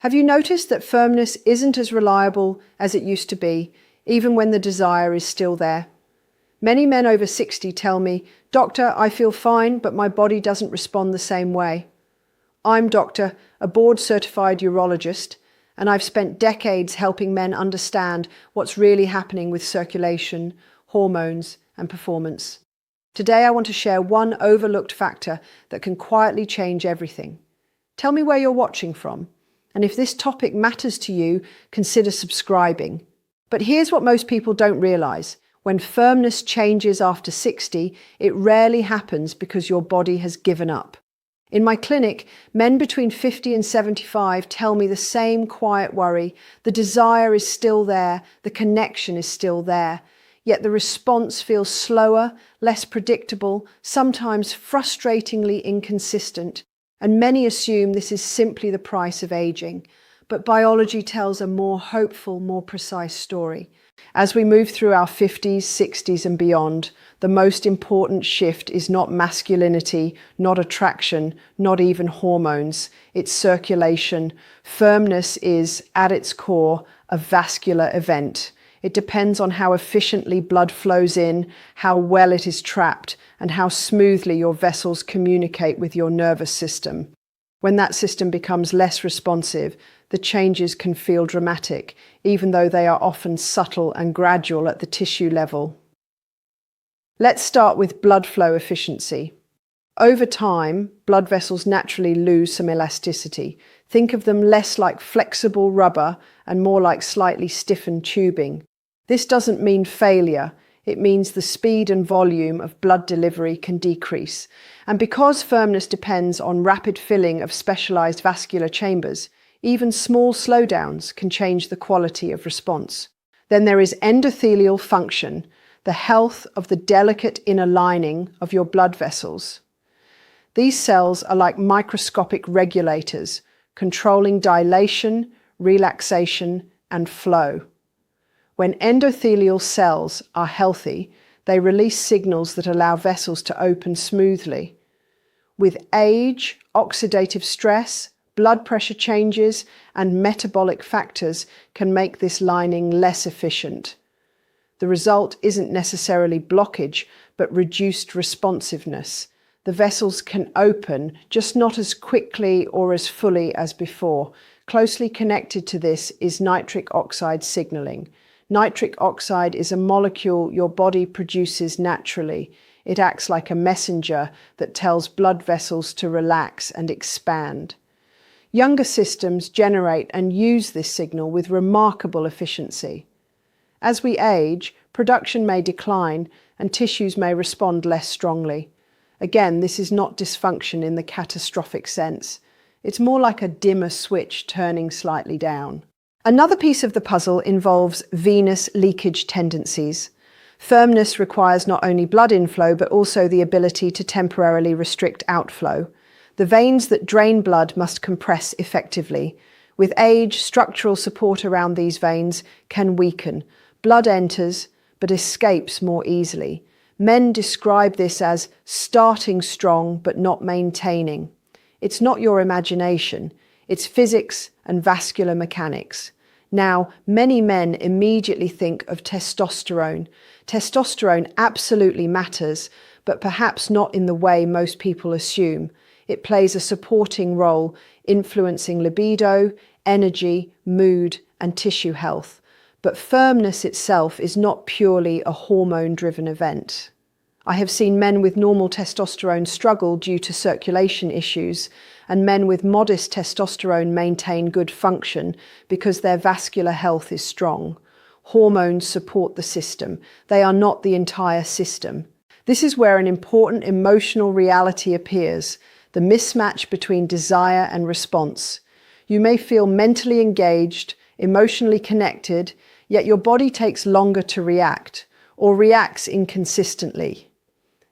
Have you noticed that firmness isn't as reliable as it used to be, even when the desire is still there? Many men over 60 tell me, "Doctor, I feel fine, but my body doesn't respond the same way." I'm Doctor, a board-certified urologist, and I've spent decades helping men understand what's really happening with circulation, hormones, and performance. Today, I want to share one overlooked factor that can quietly change everything. Tell me where you're watching from. And if this topic matters to you, consider subscribing. But here's what most people don't realize. When firmness changes after 60, it rarely happens because your body has given up. In my clinic, men between 50 and 75 tell me the same quiet worry. The desire is still there, the connection is still there, yet the response feels slower, less predictable, sometimes frustratingly inconsistent. And many assume this is simply the price of aging. But biology tells a more hopeful, more precise story. As we move through our 50s, 60s and beyond, the most important shift is not masculinity, not attraction, not even hormones. It's circulation. Firmness is, at its core, a vascular event. It depends on how efficiently blood flows in, how well it is trapped, and how smoothly your vessels communicate with your nervous system. When that system becomes less responsive, the changes can feel dramatic, even though they are often subtle and gradual at the tissue level. Let's start with blood flow efficiency. Over time, blood vessels naturally lose some elasticity. Think of them less like flexible rubber and more like slightly stiffened tubing. This doesn't mean failure. It means the speed and volume of blood delivery can decrease. And because firmness depends on rapid filling of specialized vascular chambers, even small slowdowns can change the quality of response. Then there is endothelial function, the health of the delicate inner lining of your blood vessels. These cells are like microscopic regulators, controlling dilation, relaxation, and flow. When endothelial cells are healthy, they release signals that allow vessels to open smoothly. With age, oxidative stress, blood pressure changes, and metabolic factors can make this lining less efficient. The result isn't necessarily blockage, but reduced responsiveness. The vessels can open, just not as quickly or as fully as before. Closely connected to this is nitric oxide signaling. Nitric oxide is a molecule your body produces naturally. It acts like a messenger that tells blood vessels to relax and expand. Younger systems generate and use this signal with remarkable efficiency. As we age, production may decline and tissues may respond less strongly. Again, this is not dysfunction in the catastrophic sense. It's more like a dimmer switch turning slightly down. Another piece of the puzzle involves venous leakage tendencies. Firmness requires not only blood inflow, but also the ability to temporarily restrict outflow. The veins that drain blood must compress effectively. With age, structural support around these veins can weaken. Blood enters, but escapes more easily. Men describe this as starting strong, but not maintaining. It's not your imagination. It's physics and vascular mechanics. Now, many men immediately think of testosterone. Testosterone absolutely matters, but perhaps not in the way most people assume. It plays a supporting role, influencing libido, energy, mood, and tissue health. But firmness itself is not purely a hormone-driven event. I have seen men with normal testosterone struggle due to circulation issues, and men with modest testosterone maintain good function because their vascular health is strong. Hormones support the system. They are not the entire system. This is where an important emotional reality appears, the mismatch between desire and response. You may feel mentally engaged, emotionally connected, yet your body takes longer to react, or reacts inconsistently.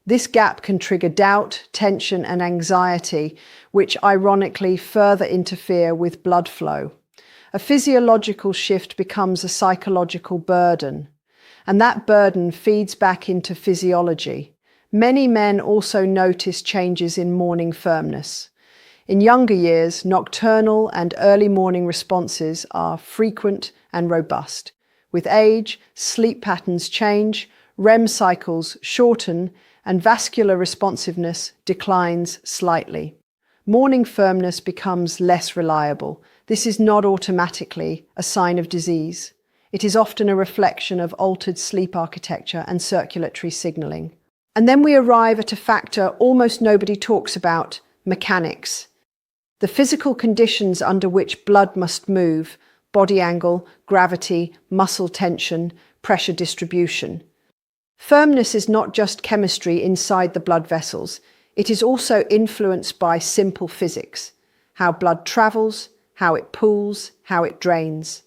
This gap can trigger doubt, tension, and anxiety, which ironically further interfere with blood flow. A physiological shift becomes a psychological burden, and that burden feeds back into physiology. Many men also notice changes in morning firmness. In younger years, nocturnal and early morning responses are frequent and robust. With age, sleep patterns change, REM cycles shorten, and vascular responsiveness declines slightly. Morning firmness becomes less reliable. This is not automatically a sign of disease. It is often a reflection of altered sleep architecture and circulatory signaling. And then we arrive at a factor almost nobody talks about: mechanics. The physical conditions under which blood must move: body angle, gravity, muscle tension, pressure distribution. Firmness is not just chemistry inside the blood vessels. It is also influenced by simple physics: how blood travels, how it pools, how it drains.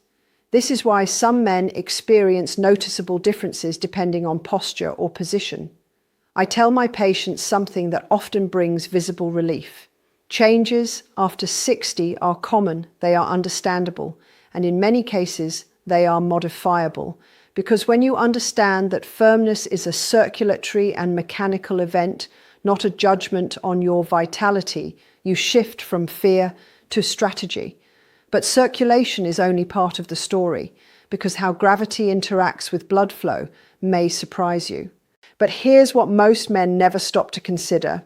This is why some men experience noticeable differences depending on posture or position. I tell my patients something that often brings visible relief. Changes after 60 are common, they are understandable, and in many cases, they are modifiable. Because when you understand that firmness is a circulatory and mechanical event, not a judgment on your vitality, you shift from fear to strategy. But circulation is only part of the story, because how gravity interacts with blood flow may surprise you. But here's what most men never stop to consider.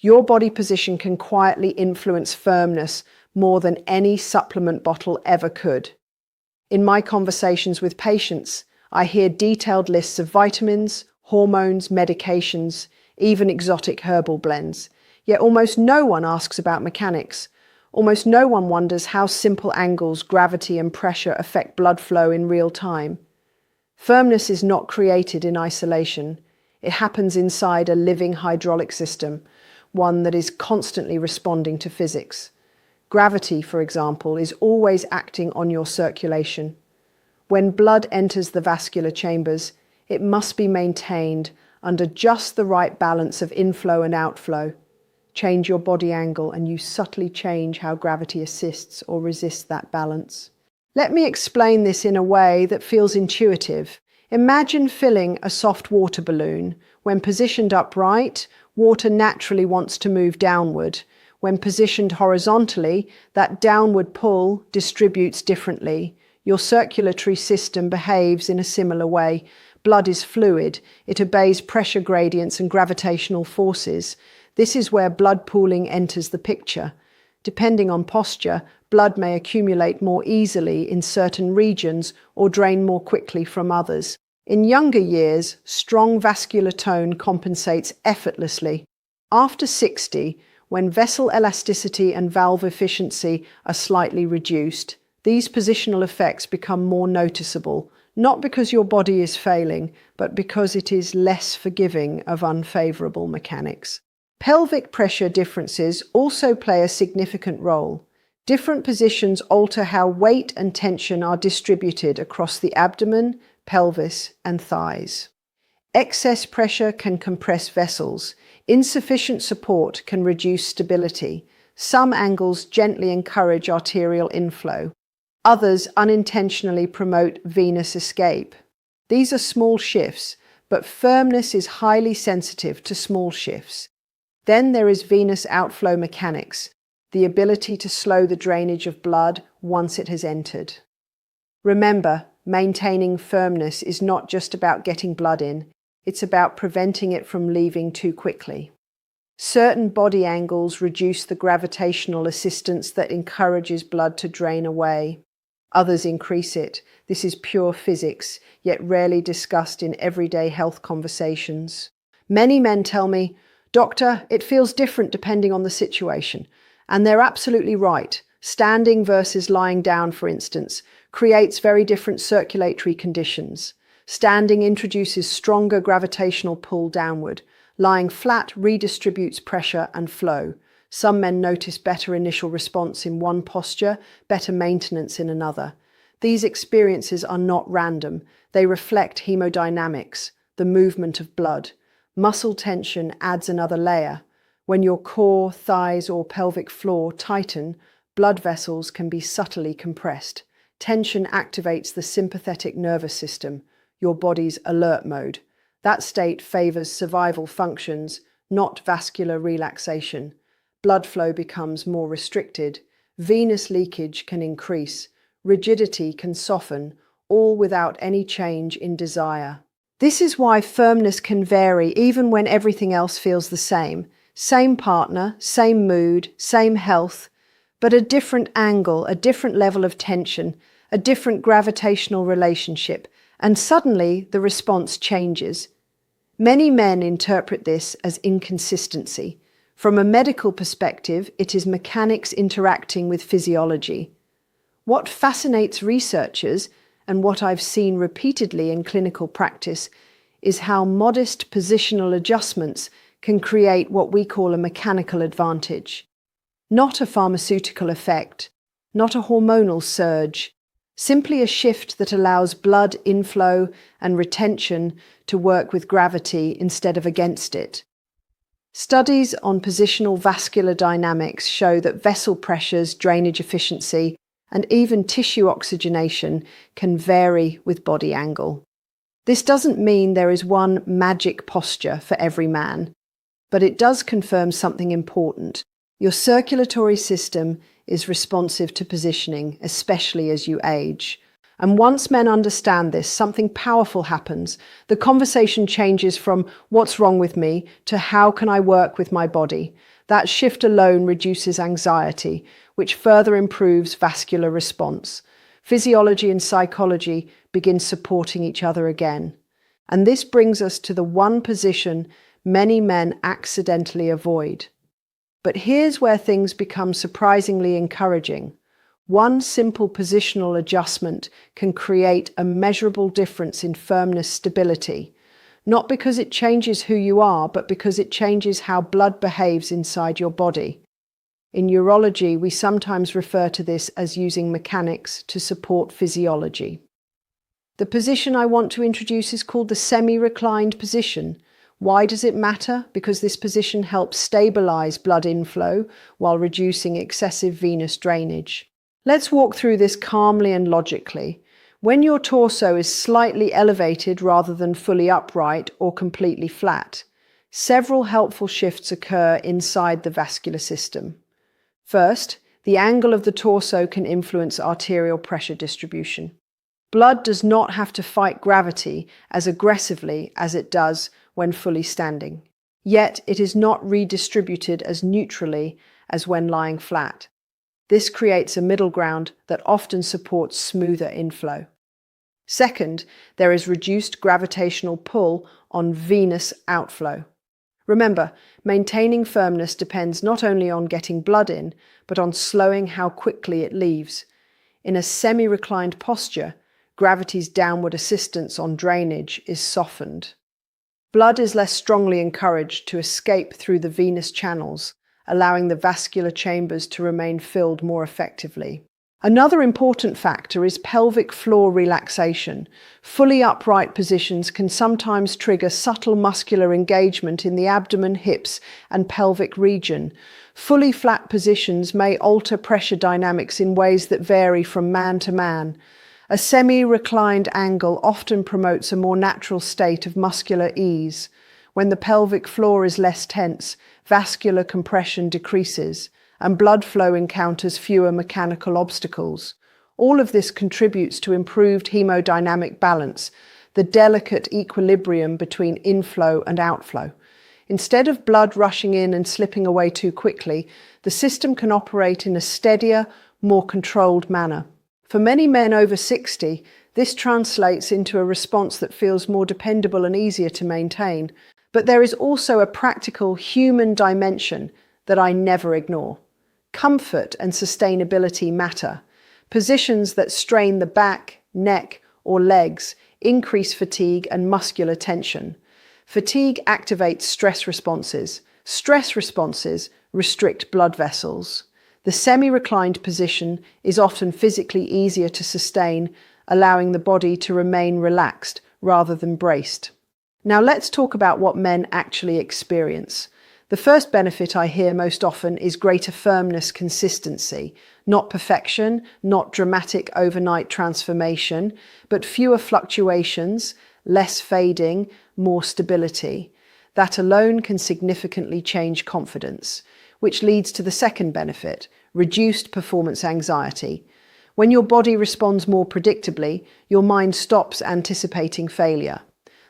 Your body position can quietly influence firmness more than any supplement bottle ever could. In my conversations with patients, I hear detailed lists of vitamins, hormones, medications, even exotic herbal blends. Yet almost no one asks about mechanics. Almost no one wonders how simple angles, gravity, and pressure affect blood flow in real time. Firmness is not created in isolation. It happens inside a living hydraulic system, one that is constantly responding to physics. Gravity, for example, is always acting on your circulation. When blood enters the vascular chambers, it must be maintained under just the right balance of inflow and outflow. Change your body angle and you subtly change how gravity assists or resists that balance. Let me explain this in a way that feels intuitive. Imagine filling a soft water balloon. When positioned upright, water naturally wants to move downward. When positioned horizontally, that downward pull distributes differently. Your circulatory system behaves in a similar way. Blood is fluid. It obeys pressure gradients and gravitational forces. This is where blood pooling enters the picture. Depending on posture, blood may accumulate more easily in certain regions or drain more quickly from others. In younger years, strong vascular tone compensates effortlessly. After 60, when vessel elasticity and valve efficiency are slightly reduced, these positional effects become more noticeable, not because your body is failing, but because it is less forgiving of unfavorable mechanics. Pelvic pressure differences also play a significant role. Different positions alter how weight and tension are distributed across the abdomen, pelvis, and thighs. Excess pressure can compress vessels. Insufficient support can reduce stability. Some angles gently encourage arterial inflow. Others unintentionally promote venous escape. These are small shifts, but firmness is highly sensitive to small shifts. Then there is venous outflow mechanics, the ability to slow the drainage of blood once it has entered. Remember, maintaining firmness is not just about getting blood in, it's about preventing it from leaving too quickly. Certain body angles reduce the gravitational assistance that encourages blood to drain away. Others increase it. This is pure physics, yet rarely discussed in everyday health conversations. Many men tell me, "Doctor, it feels different depending on the situation." And they're absolutely right. Standing versus lying down, for instance, creates very different circulatory conditions. Standing introduces stronger gravitational pull downward. Lying flat redistributes pressure and flow. Some men notice better initial response in one posture, better maintenance in another. These experiences are not random. They reflect hemodynamics, the movement of blood. Muscle tension adds another layer. When your core, thighs, or pelvic floor tighten, blood vessels can be subtly compressed. Tension activates the sympathetic nervous system, your body's alert mode. That state favors survival functions, not vascular relaxation. blood flow becomes more restricted, venous leakage can increase, rigidity can soften, all without any change in desire. This is why firmness can vary even when everything else feels the same. Same partner, same mood, same health, but a different angle, a different level of tension, a different gravitational relationship, and suddenly the response changes. Many men interpret this as inconsistency. From a medical perspective, it is mechanics interacting with physiology. What fascinates researchers, and what I've seen repeatedly in clinical practice, is how modest positional adjustments can create what we call a mechanical advantage. Not a pharmaceutical effect, not a hormonal surge, simply a shift that allows blood inflow and retention to work with gravity instead of against it. Studies on positional vascular dynamics show that vessel pressures, drainage efficiency, and even tissue oxygenation can vary with body angle. This doesn't mean there is one magic posture for every man, but it does confirm something important. Your circulatory system is responsive to positioning, especially as you age. And once men understand this, something powerful happens. The conversation changes from "what's wrong with me" to "how can I work with my body?" That shift alone reduces anxiety, which further improves vascular response. Physiology and psychology begin supporting each other again. And this brings us to the one position many men accidentally avoid. But here's where things become surprisingly encouraging. One simple positional adjustment can create a measurable difference in firmness stability, not because it changes who you are, but because it changes how blood behaves inside your body. In urology, we sometimes refer to this as using mechanics to support physiology. The position I want to introduce is called the semi-reclined position. Why does it matter? Because this position helps stabilize blood inflow while reducing excessive venous drainage. Let's walk through this calmly and logically. When your torso is slightly elevated rather than fully upright or completely flat, several helpful shifts occur inside the vascular system. First, the angle of the torso can influence arterial pressure distribution. Blood does not have to fight gravity as aggressively as it does when fully standing. Yet it is not redistributed as neutrally as when lying flat. This creates a middle ground that often supports smoother inflow. Second, there is reduced gravitational pull on venous outflow. Remember, maintaining firmness depends not only on getting blood in, but on slowing how quickly it leaves. In a semi-reclined posture, gravity's downward assistance on drainage is softened. Blood is less strongly encouraged to escape through the venous channels, allowing the vascular chambers to remain filled more effectively. Another important factor is pelvic floor relaxation. Fully upright positions can sometimes trigger subtle muscular engagement in the abdomen, hips, and pelvic region. Fully flat positions may alter pressure dynamics in ways that vary from man to man. A semi-reclined angle often promotes a more natural state of muscular ease. When the pelvic floor is less tense, vascular compression decreases, and blood flow encounters fewer mechanical obstacles. All of this contributes to improved hemodynamic balance, the delicate equilibrium between inflow and outflow. Instead of blood rushing in and slipping away too quickly, the system can operate in a steadier, more controlled manner. For many men over 60, this translates into a response that feels more dependable and easier to maintain. But there is also a practical human dimension that I never ignore. Comfort and sustainability matter. Positions that strain the back, neck, or legs increase fatigue and muscular tension. Fatigue activates stress responses. Stress responses restrict blood vessels. The semi-reclined position is often physically easier to sustain, allowing the body to remain relaxed rather than braced. Now let's talk about what men actually experience. The first benefit I hear most often is greater firmness consistency. Not perfection, not dramatic overnight transformation, but fewer fluctuations, less fading, more stability. That alone can significantly change confidence. which leads to the second benefit, reduced performance anxiety. When your body responds more predictably, your mind stops anticipating failure.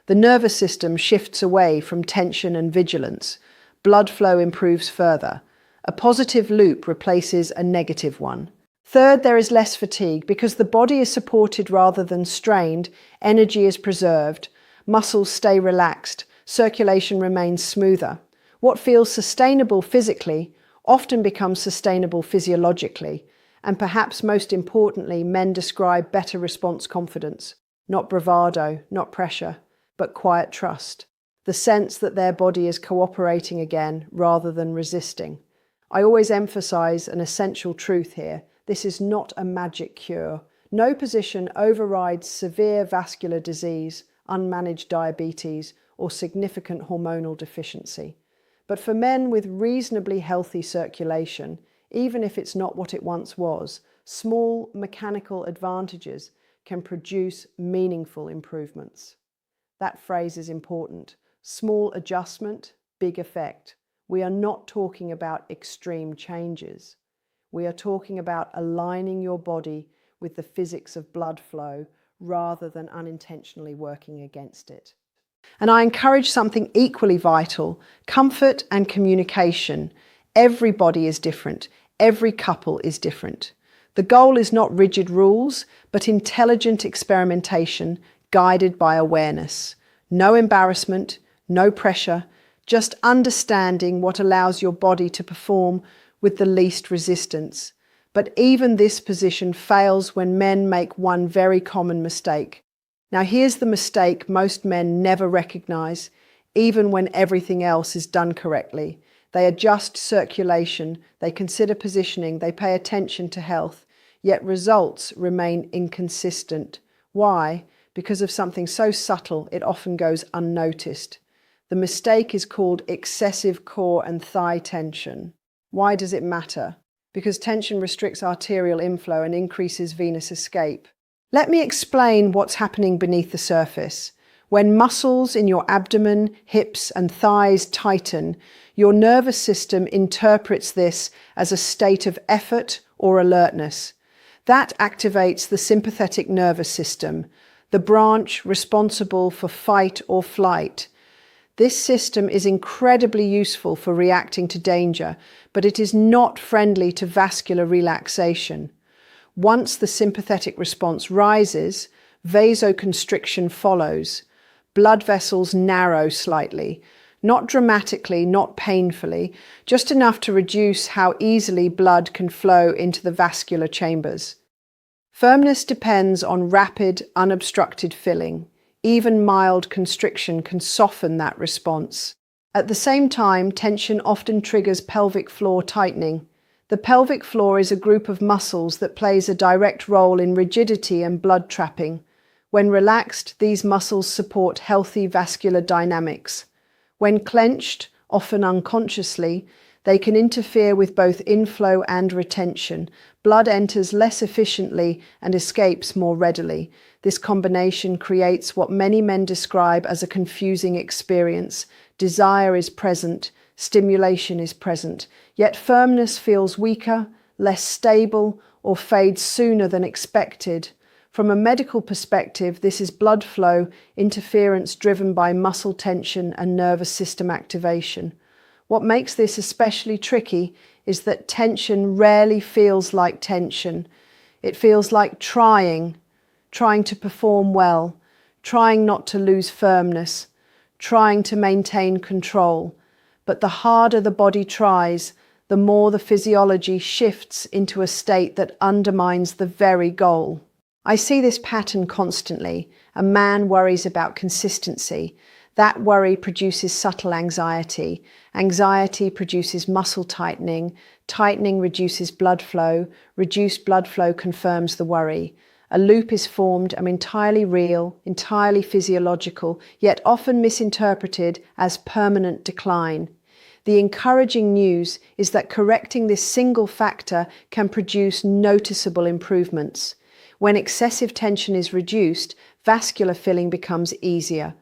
The nervous system shifts away from tension and vigilance. Blood flow improves further. A positive loop replaces a negative one. Third, there is less fatigue. Because the body is supported rather than strained, energy is preserved, muscles stay relaxed, circulation remains smoother. What feels sustainable physically often becomes sustainable physiologically. And perhaps most importantly, men describe better response confidence. Not bravado, not pressure, but quiet trust. The sense that their body is cooperating again rather than resisting. I always emphasize an essential truth here. This is not a magic cure. No position overrides severe vascular disease, unmanaged diabetes, or significant hormonal deficiency. But for men with reasonably healthy circulation, even if it's not what it once was, small mechanical advantages can produce meaningful improvements. That phrase is important. Small adjustment, big effect. We are not talking about extreme changes. We are talking about aligning your body with the physics of blood flow rather than unintentionally working against it. And I encourage something equally vital, comfort and communication. Everybody is different. Every couple is different. The goal is not rigid rules, but intelligent experimentation guided by awareness. No embarrassment, no pressure, just understanding what allows your body to perform with the least resistance. But even this position fails when men make one very common mistake. Now here's the mistake most men never recognize, even when everything else is done correctly. They adjust circulation, they consider positioning, they pay attention to health, yet results remain inconsistent. Why? Because of something so subtle it often goes unnoticed. The mistake is called excessive core and thigh tension. Why does it matter? Because tension restricts arterial inflow and increases venous escape. Let me explain what's happening beneath the surface. When muscles in your abdomen, hips, and thighs tighten, your nervous system interprets this as a state of effort or alertness. That activates the sympathetic nervous system, the branch responsible for fight or flight. This system is incredibly useful for reacting to danger, but it is not friendly to vascular relaxation. Once the sympathetic response rises, vasoconstriction follows. Blood vessels narrow slightly, not dramatically, not painfully, just enough to reduce how easily blood can flow into the vascular chambers. Firmness depends on rapid, unobstructed filling. Even mild constriction can soften that response. At the same time, tension often triggers pelvic floor tightening. The pelvic floor is a group of muscles that plays a direct role in rigidity and blood trapping. When relaxed, these muscles support healthy vascular dynamics. When clenched, often unconsciously, they can interfere with both inflow and retention. Blood enters less efficiently and escapes more readily. This combination creates what many men describe as a confusing experience. Desire is present, stimulation is present, yet firmness feels weaker, less stable, or fades sooner than expected. From a medical perspective, this is blood flow interference driven by muscle tension and nervous system activation. What makes this especially tricky is that tension rarely feels like tension. It feels like trying to perform well, trying not to lose firmness, trying to maintain control. But the harder the body tries, the more the physiology shifts into a state that undermines the very goal. I see this pattern constantly. A man worries about consistency. That worry produces subtle anxiety. Anxiety produces muscle tightening. Tightening reduces blood flow. Reduced blood flow confirms the worry. A loop is formed, entirely real, entirely physiological, yet often misinterpreted as permanent decline. The encouraging news is that correcting this single factor can produce noticeable improvements. When excessive tension is reduced, vascular filling becomes easier.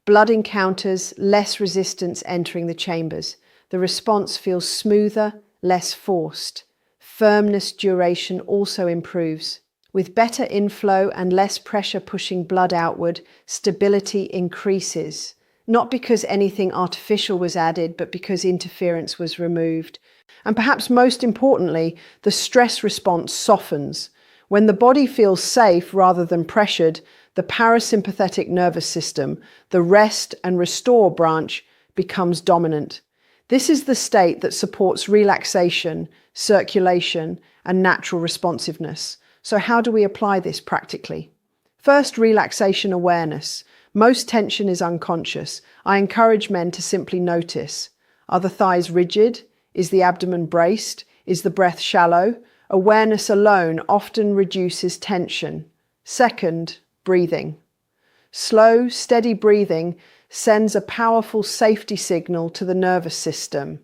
Blood encounters less resistance entering the chambers. The response feels smoother, less forced. Firmness duration also improves. With better inflow and less pressure pushing blood outward, stability increases. Not because anything artificial was added, but because interference was removed. And perhaps most importantly, the stress response softens. When the body feels safe rather than pressured, the parasympathetic nervous system, the rest and restore branch, becomes dominant. This is the state that supports relaxation, circulation, and natural responsiveness. So how do we apply this practically? First, relaxation awareness. Most tension is unconscious. I encourage men to simply notice. Are the thighs rigid? Is the abdomen braced? Is the breath shallow? Awareness alone often reduces tension. Second, breathing. Slow, steady breathing sends a powerful safety signal to the nervous system.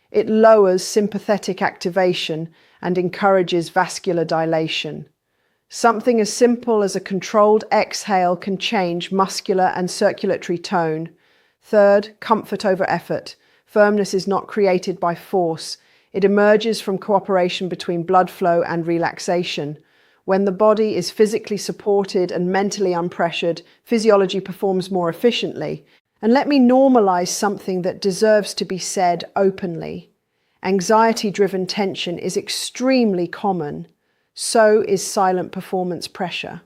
It lowers sympathetic activation and encourages vascular dilation. Something as simple as a controlled exhale can change muscular and circulatory tone. Third, comfort over effort. Firmness is not created by force. It emerges from cooperation between blood flow and relaxation. When the body is physically supported and mentally unpressured, physiology performs more efficiently. And let me normalize something that deserves to be said openly. Anxiety-driven tension is extremely common. So is silent performance pressure.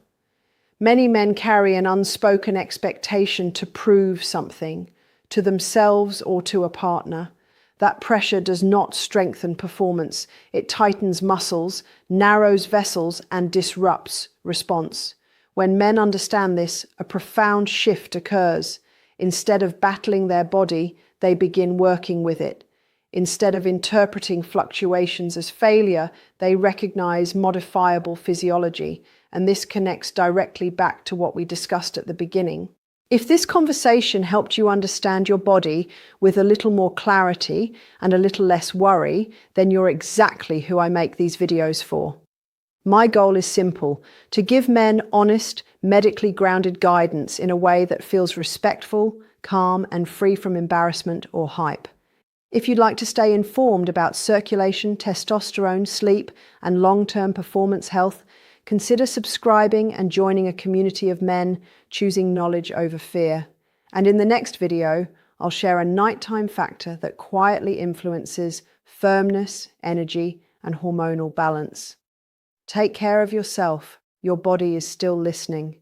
Many men carry an unspoken expectation to prove something, to themselves or to a partner. That pressure does not strengthen performance. It tightens muscles, narrows vessels, and disrupts response. When men understand this, a profound shift occurs. Instead of battling their body, they begin working with it. Instead of interpreting fluctuations as failure, they recognize modifiable physiology, and this connects directly back to what we discussed at the beginning. If this conversation helped you understand your body with a little more clarity and a little less worry, then you're exactly who I make these videos for. My goal is simple: to give men honest, medically grounded guidance in a way that feels respectful, calm, and free from embarrassment or hype. If you'd like to stay informed about circulation, testosterone, sleep, and long-term performance health, consider subscribing and joining a community of men choosing knowledge over fear. And in the next video, I'll share a nighttime factor that quietly influences firmness, energy, and hormonal balance. Take care of yourself. Your body is still listening.